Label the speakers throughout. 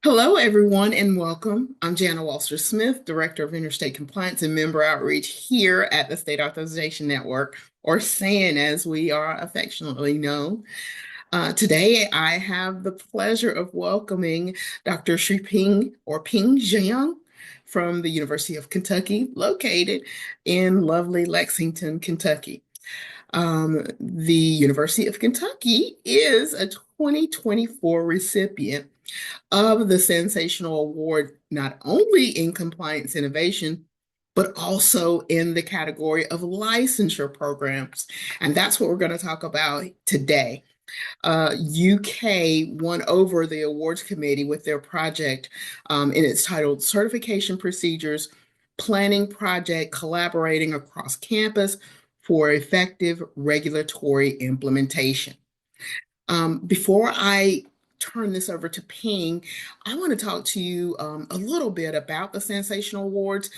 Speaker 1: Hello, everyone, and welcome. I'm Jana Walster Smith, Director of Interstate Compliance and Member Outreach here at the State Authorization Network, or SAN as we are affectionately known. Today, I have the pleasure of welcoming Dr. Sri Ping or Ping Jiang from the University of Kentucky, located in lovely Lexington, Kentucky. The University of Kentucky is a 2024 recipient of the Sensational Award, not only in compliance innovation, but also in the category of licensure programs. And that's what we're going to talk about today. UK won over the awards committee with their project, and it's titled Certification Procedures, Planning Project Collaborating Across Campus for Effective Regulatory Implementation. Before I turn this over to Ping, I want to talk to you a little bit about the Sensational Awards,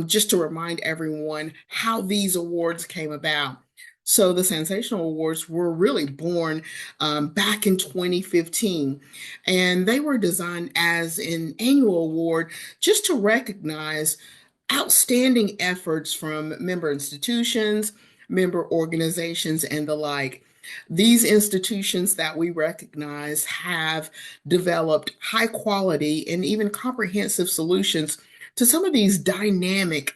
Speaker 1: just to remind everyone how these awards came about. So the Sensational Awards were really born back in 2015, and they were designed as an annual award just to recognize outstanding efforts from member institutions, member organizations, and the like. These institutions that we recognize have developed high quality and even comprehensive solutions to some of these dynamic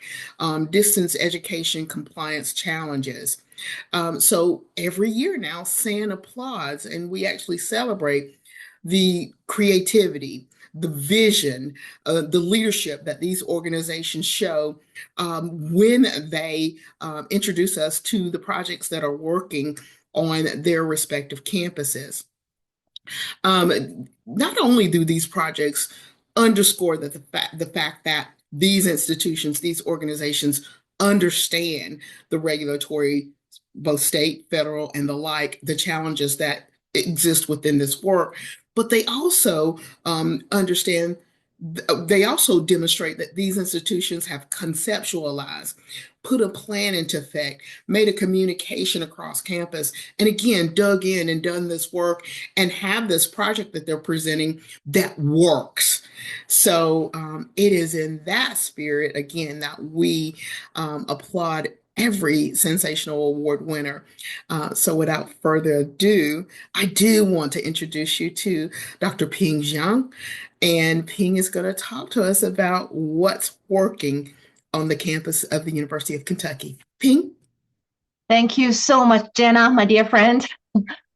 Speaker 1: distance education compliance challenges. So every year now, SAN applauds and we actually celebrate the creativity, the vision, the leadership that these organizations show when they introduce us to the projects that are working on their respective campuses. Not only do these projects underscore that the fact that these institutions, these organizations understand the regulatory, both state, federal, and the like, the challenges that exist within this work, but they also understand they also demonstrate that these institutions have conceptualized, put a plan into effect, made a communication across campus, and again, dug in and done this work and have this project that they're presenting that works. So it is in that spirit, again, that we applaud every sensational award winner. So without further ado, I do want to introduce you to Dr. Ping Zhang. And Ping is going to talk to us about what's working on the campus of the University of Kentucky. Ping?
Speaker 2: Thank you so much, Jenna, my dear friend.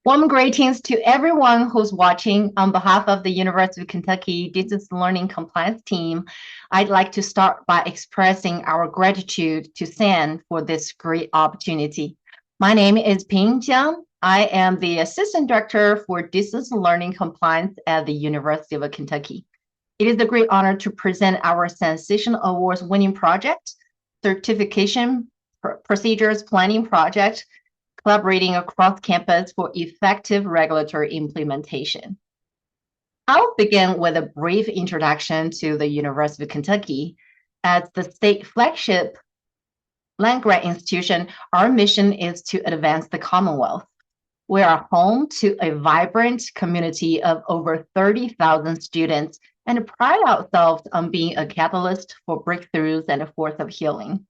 Speaker 2: Warm greetings to everyone who's watching. On behalf of the University of Kentucky Distance Learning Compliance team, I'd like to start by expressing our gratitude to SAN for this great opportunity. My name is Ping Jiang. I am the Assistant Director for Distance Learning Compliance at the University of Kentucky. It is a great honor to present our Sensation Awards winning project, Certification Procedures Planning Project, collaborating across campus for effective regulatory implementation. I'll begin with a brief introduction to the University of Kentucky. As the state flagship land-grant institution, our mission is to advance the Commonwealth. We are home to a vibrant community of over 30,000 students and pride ourselves on being a catalyst for breakthroughs and a force of healing.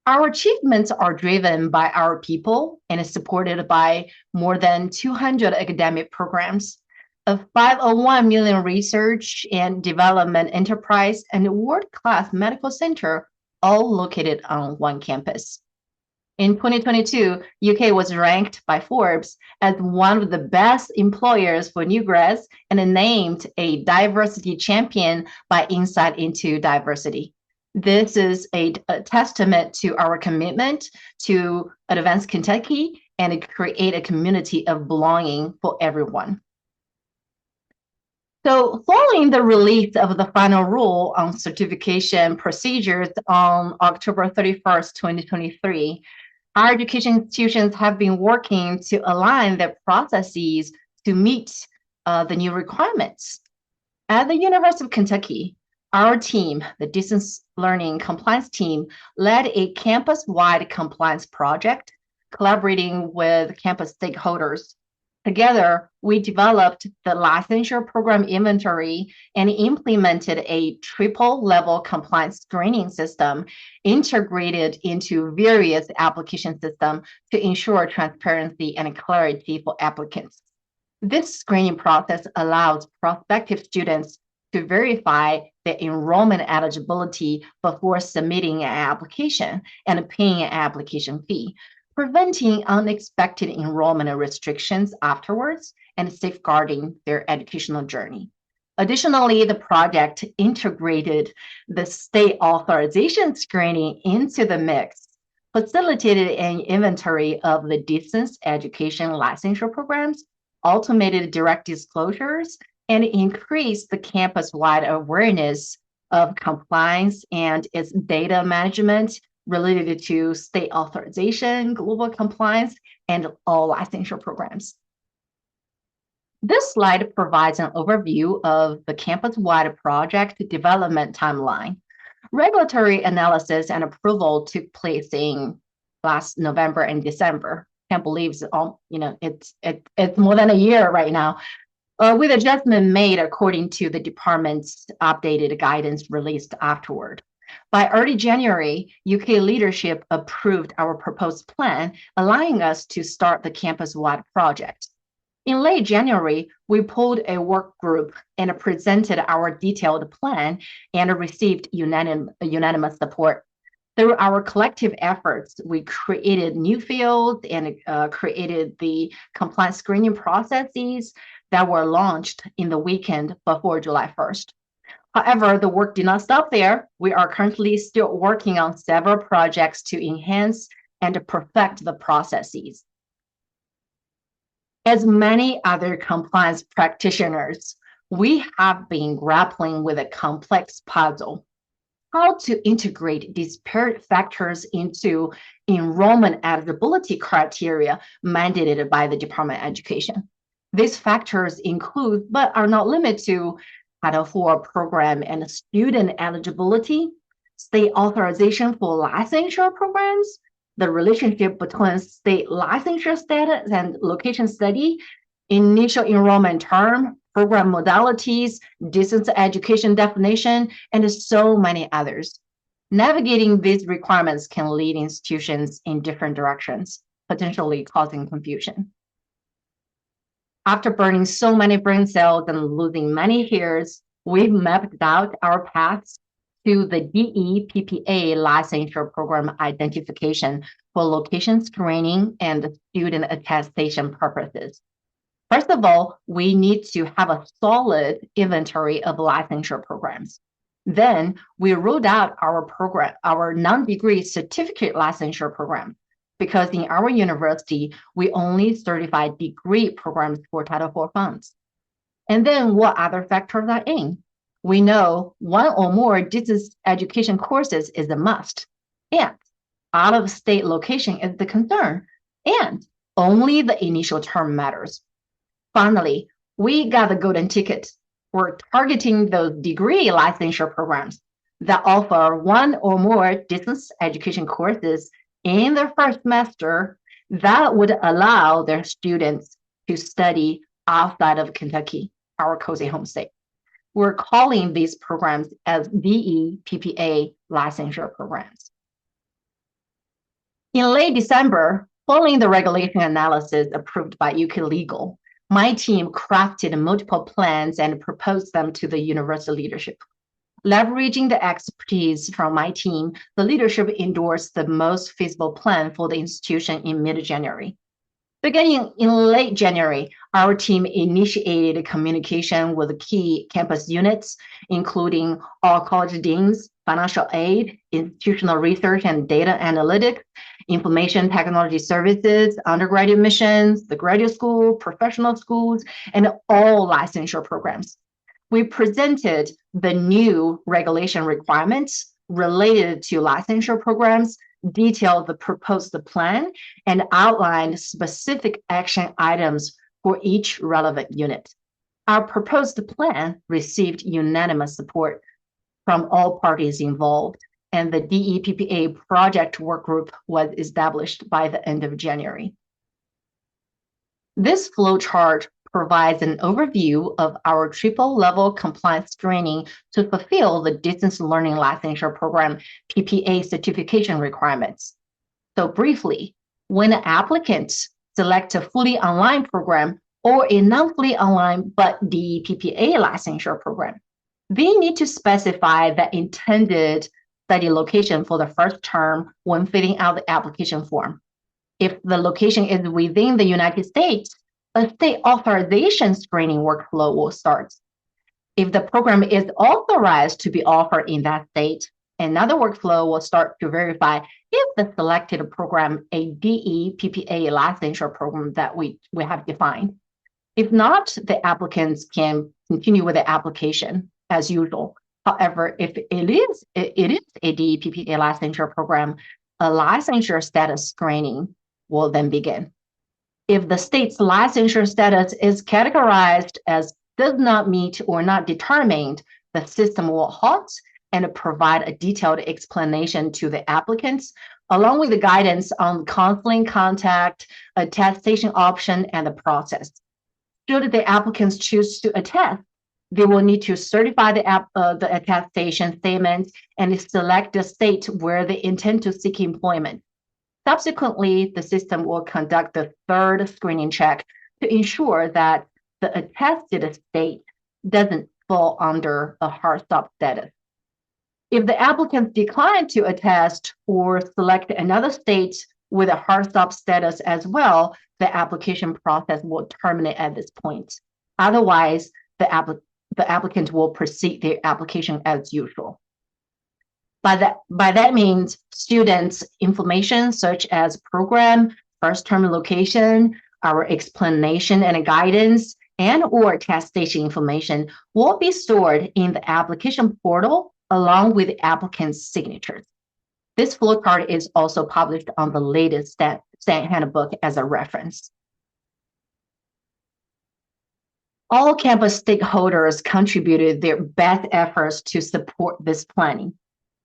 Speaker 2: Our achievements are driven by our people and supported by more than 200 academic programs, a 501 million research and development enterprise, and a world-class medical center, all located on one campus. In 2022, UK was ranked by Forbes as one of the best employers for new grads and named a diversity champion by Insight into Diversity. This is a testament to our commitment to advance Kentucky and create a community of belonging for everyone. So following the release of the final rule on certification procedures on October 31st, 2023, our education institutions have been working to align their processes to meet the new requirements. At the University of Kentucky, our team, the Distance Learning Compliance team, led a campus-wide compliance project, collaborating with campus stakeholders. Together, we developed the licensure program inventory and implemented a triple-level compliance screening system integrated into various application systems to ensure transparency and clarity for applicants. This screening process allows prospective students to verify their enrollment eligibility before submitting an application and paying an application fee, preventing unexpected enrollment restrictions afterwards and safeguarding their educational journey. Additionally, the project integrated the state authorization screening into the mix, facilitated an inventory of the distance education licensure programs, automated direct disclosures, and increased the campus-wide awareness of compliance and its data management related to state authorization, global compliance, and all licensure programs. This slide provides an overview of the campus-wide project development timeline. Regulatory analysis and approval took place in last November and December. Can't believe it's more than a year right now. With adjustment made according to the department's updated guidance released afterward. By early January, UK leadership approved our proposed plan, allowing us to start the campus-wide project. In late January, we pulled a work group and presented our detailed plan and received unanimous support. Through our collective efforts, we created new fields and created the compliance screening processes that were launched in the weekend before July 1st. However, the work did not stop there. We are currently still working on several projects to enhance and perfect the processes. As many other compliance practitioners, we have been grappling with a complex puzzle: how to integrate disparate factors into enrollment eligibility criteria mandated by the Department of Education. These factors include, but are not limited to, Title IV program and student eligibility, state authorization for licensure programs, the relationship between state licensure status and location study, initial enrollment term, program modalities, distance education definition, and so many others. Navigating these requirements can lead institutions in different directions, potentially causing confusion. After burning so many brain cells and losing many hairs, we've mapped out our paths to the DEPPA licensure program identification for location screening and student attestation purposes. First of all, we need to have a solid inventory of licensure programs. Then we rolled out our non-degree certificate licensure program, because in our university, we only certify degree programs for Title IV funds. And then what other factors are in? We know one or more distance education courses is a must, and out-of-state location is the concern, and only the initial term matters. Finally, we got the golden ticket. We're targeting those degree licensure programs that offer one or more distance education courses in their first semester that would allow their students to study outside of Kentucky, our cozy home state. We're calling these programs as DEPPA licensure programs. In late December, following the regulation analysis approved by UK Legal, my team crafted multiple plans and proposed them to the university leadership. Leveraging the expertise from my team, the leadership endorsed the most feasible plan for the institution in mid-January. Beginning in late January, our team initiated communication with key campus units, including all college deans, financial aid, institutional research and data analytics, information technology services, undergraduate admissions, the graduate school, professional schools, and all licensure programs. We presented the new regulation requirements related to licensure programs, detailed the proposed plan, and outlined specific action items for each relevant unit. Our proposed plan received unanimous support from all parties involved, and the DEPPA project work group was established by the end of January. This flowchart provides an overview of our triple-level compliance screening to fulfill the Distance Learning Licensure Program PPA certification requirements. So briefly, when applicants select a fully online program or a non-fully online but the PPA licensure program, they need to specify the intended study location for the first term when filling out the application form. If the location is within the United States, a state authorization screening workflow will start. If the program is authorized to be offered in that state, another workflow will start to verify if the selected program a DE-PPA licensure program that we have defined. If not, the applicants can continue with the application as usual. However, if it is a DE-PPA licensure program, a licensure status screening will then begin. If the state's licensure status is categorized as does not meet or not determined, the system will halt and provide a detailed explanation to the applicants, along with the guidance on counseling contact, attestation option, and the process. Should the applicants choose to attest, they will need to certify the attestation statement and select the state where they intend to seek employment. Subsequently, the system will conduct the third screening check to ensure that the attested state doesn't fall under a hard stop status. If the applicants decline to attest or select another state with a hard stop status as well, the application process will terminate at this point. Otherwise, the applicant will proceed their application as usual. By that means students' information such as program, first term location, our explanation and guidance, and or attestation information will be stored in the application portal along with the applicant's signatures. This flowchart is also published on the latest STAT handbook as a reference. All campus stakeholders contributed their best efforts to support this planning.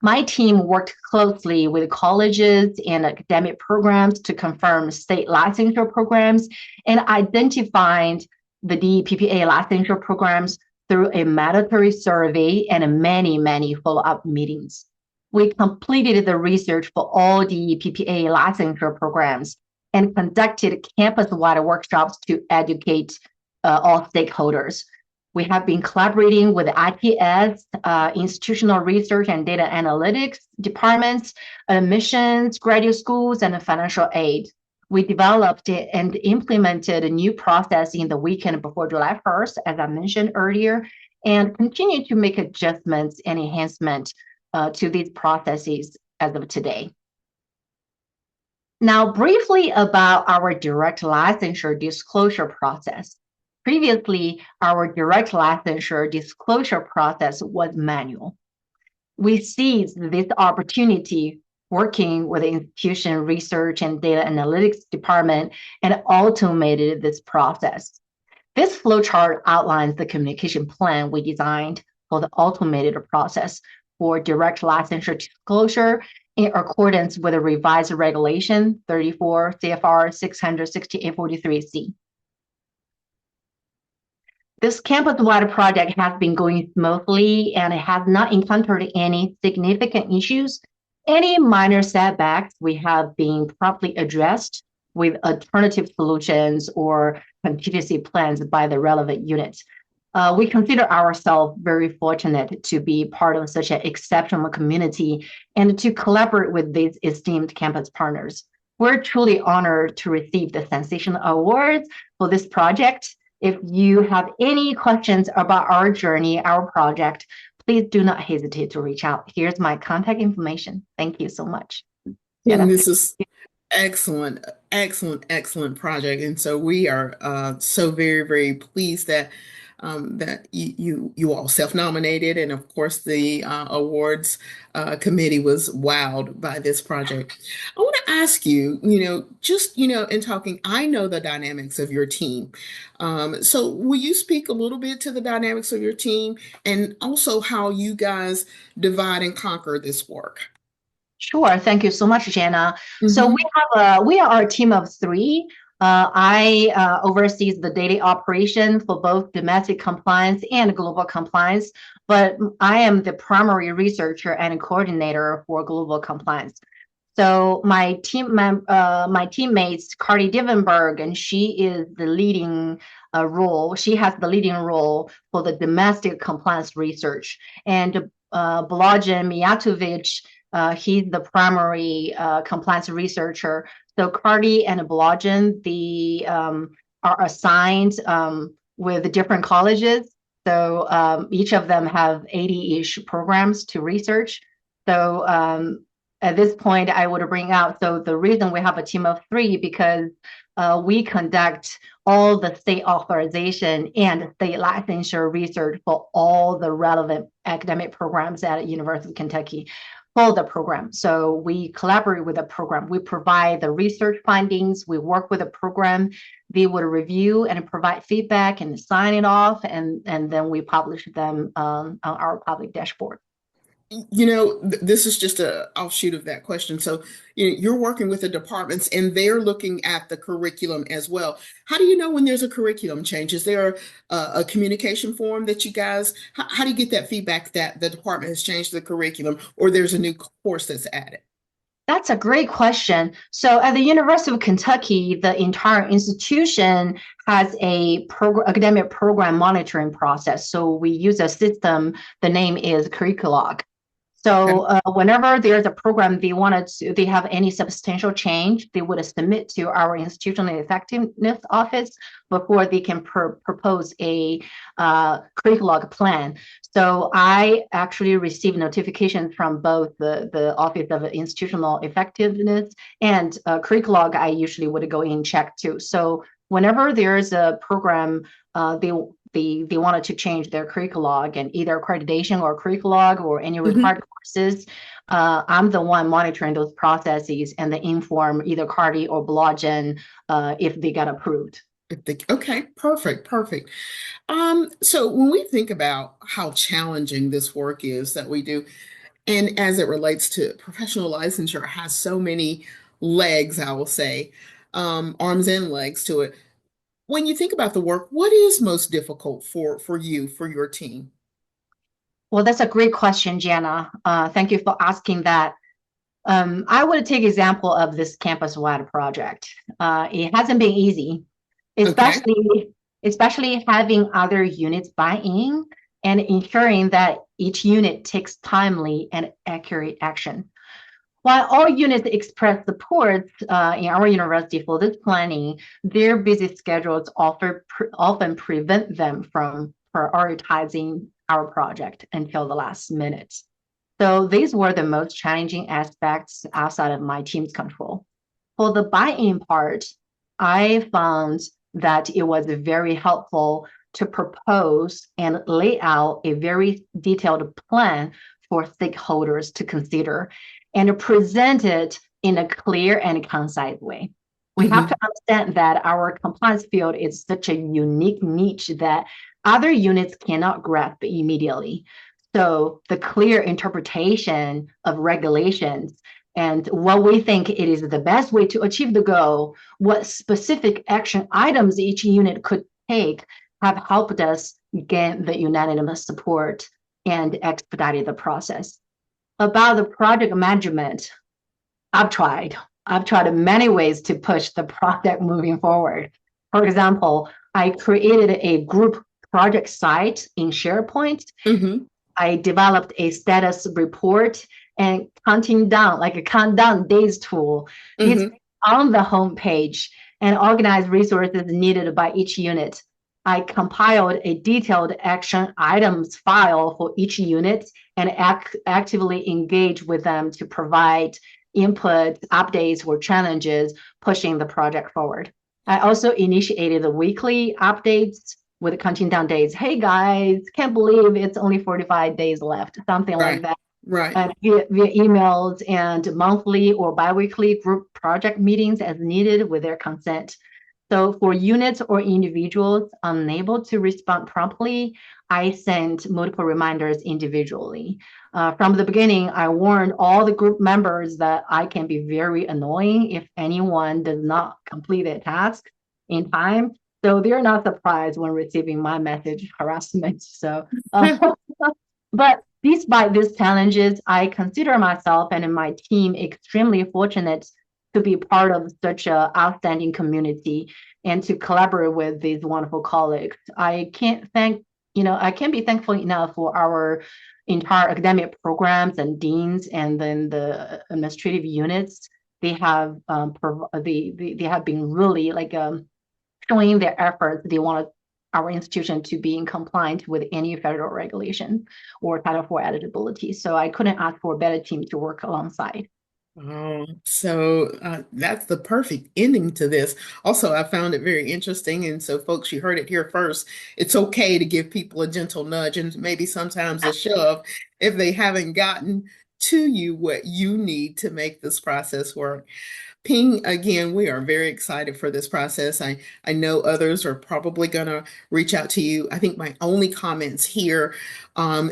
Speaker 2: My team worked closely with colleges and academic programs to confirm state licensure programs and identified the DEPPA licensure programs through a mandatory survey and many follow-up meetings. We completed the research for all DEPPA licensure programs and conducted campus-wide workshops to educate all stakeholders. We have been collaborating with ITS, institutional research and data analytics departments, admissions, graduate schools, and financial aid. We developed and implemented a new process in the weekend before July 1st, as I mentioned earlier, and continue to make adjustments and enhancement to these processes as of today. Now, briefly about our direct licensure disclosure process. Previously, our direct licensure disclosure process was manual. We seized this opportunity working with the institution research and data analytics department and automated this process. This flowchart outlines the communication plan we designed for the automated process for direct licensure disclosure in accordance with the revised regulation 34 CFR 66843C. This campus-wide project has been going smoothly and it has not encountered any significant issues. Any minor setbacks we have been promptly addressed with alternative solutions or contingency plans by the relevant units. We consider ourselves very fortunate to be part of such an exceptional community and to collaborate with these esteemed campus partners. We're truly honored to receive the Sensation Awards for this project. If you have any questions about our journey, our project, please do not hesitate to reach out. Here's my contact information. Thank you so much.
Speaker 1: And this is excellent, excellent project. And so we are so very pleased that that you all self-nominated, and of course the awards committee was wowed by this project. I want to ask you, just in talking, I know the dynamics of your team. So will you speak a little bit to the dynamics of your team and also how you guys divide and conquer this work?
Speaker 2: Sure. Thank you so much, Jana. So
Speaker 1: Mhm.
Speaker 2: we are a team of three. I oversees the daily operation for both domestic compliance and global compliance, but I am the primary researcher and coordinator for global compliance. So my teammates, Carly Divenberg, and she is the leading role. She has the leading role for the domestic compliance research, and Blodgen Mijatovic, he's the primary compliance researcher. So Cardi and Blodgen, are assigned with different colleges. So each of them have 80-ish programs to research. So at this point, I would bring out, so the reason we have a team of three, because we conduct all the state authorization and state licensure research for all the relevant academic programs at University of Kentucky for the program. So we collaborate with the program. We provide the research findings. We work with the program. They would review and provide feedback and sign it off, and then we publish them on our public dashboard.
Speaker 1: This is just a offshoot of that question. So, you're working with the departments and they're looking at the curriculum as well. How do you know when there's a curriculum change? Is there a communication form that you guys, how do you get that feedback that the department has changed the curriculum or there's a new course that's added?
Speaker 2: That's a great question. So at the University of Kentucky, the entire institution has a academic program monitoring process. So we use a system, the name is Curriculog.
Speaker 1: Okay.
Speaker 2: So whenever there's a program they have any substantial change, they would submit to our institutional effectiveness office before they can propose a curriculum plan. So I actually receive notifications from both the Office of Institutional Effectiveness and curriculum. I usually would go in and check too. So whenever there's a program, they wanted to change their curriculum and either accreditation or curriculum or any required courses. I'm the one monitoring those processes and they inform either Cardi or Blodgen if they got approved.
Speaker 1: Okay, perfect, perfect. So when we think about how challenging this work is that we do, and as it relates to professional licensure, has so many legs, I will say, arms and legs to it. When you think about the work, what is most difficult for you, for your team?
Speaker 2: Well, that's a great question, Jana. Thank you for asking that. I would take example of this campus-wide project. It hasn't been easy,
Speaker 1: Okay.
Speaker 2: especially having other units buy in and ensuring that each unit takes timely and accurate action. While all units express support in our university for this planning, their busy schedules often prevent them from prioritizing our project until the last minute. So these were the most challenging aspects outside of my team's control. For the buy-in part, I found that it was very helpful to propose and lay out a very detailed plan for stakeholders to consider and present it in a clear and concise way. We have to
Speaker 1: Hmm.
Speaker 2: understand that our compliance field is such a unique niche that other units cannot grasp immediately. So the clear interpretation of regulations and what we think it is the best way to achieve the goal, what specific action items each unit could take have helped us gain the unanimous support and expedited the process. About the project management, I've tried. I've tried many ways to push the project moving forward. For example, I created a group project site in SharePoint.
Speaker 1: Hmm.
Speaker 2: I developed a status report and counting down, like a countdown days tool. It's
Speaker 1: Hmm.
Speaker 2: on the homepage and organized resources needed by each unit. I compiled a detailed action items file for each unit and actively engage with them to provide input, updates, or challenges pushing the project forward. I also initiated the weekly updates with counting down days. Hey guys, can't believe it's only 45 days left, something like
Speaker 1: Right,
Speaker 2: that.
Speaker 1: right.
Speaker 2: And via emails and monthly or biweekly group project meetings as needed with their consent. So for units or individuals unable to respond promptly, I sent multiple reminders individually. From the beginning, I warned all the group members that I can be very annoying if anyone does not complete a task in time. So they're not surprised when receiving my message harassment. But despite these challenges, I consider myself and my team extremely fortunate to be part of such an outstanding community and to collaborate with these wonderful colleagues. I can't be thankful enough for our entire academic programs and deans and then the administrative units. They have they have been really like showing their efforts. They want our institution to be in compliance with any federal regulation or Title IV eligibility. So I couldn't ask for a better team to work alongside.
Speaker 1: Oh, so that's the perfect ending to this. Also, I found it very interesting. And so, folks, you heard it here first. It's okay to give people a gentle nudge and maybe sometimes a shove if they haven't gotten to you what you need to make this process work. Ping, again, we are very excited for this process. I know others are probably going to reach out to you. I think my only comments here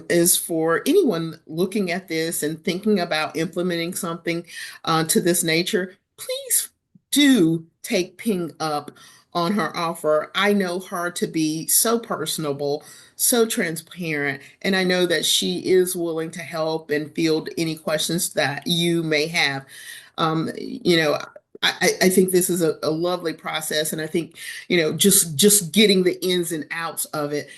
Speaker 1: is for anyone looking at this and thinking about implementing something to this nature, please do take Ping up on her offer. I know her to be so personable, so transparent, and I know that she is willing to help and field any questions that you may have. You know, I think this is a lovely process, and I think, just getting the ins and outs of it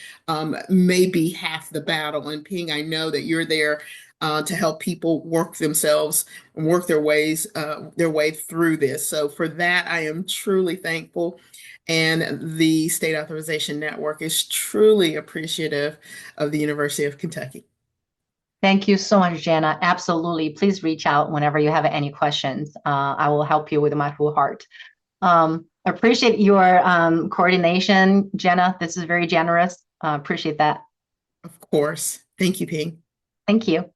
Speaker 1: may be half the battle. And Ping, I know that you're there to help people work themselves and work their way through this. So for that, I am truly thankful. And the State Authorization Network is truly appreciative of the University of Kentucky.
Speaker 2: Thank you so much, Jana. Absolutely. Please reach out whenever you have any questions. I will help you with my full heart. Appreciate your coordination, Jenna. This is very generous. Appreciate that.
Speaker 1: Of course. Thank you, Ping.
Speaker 2: Thank you.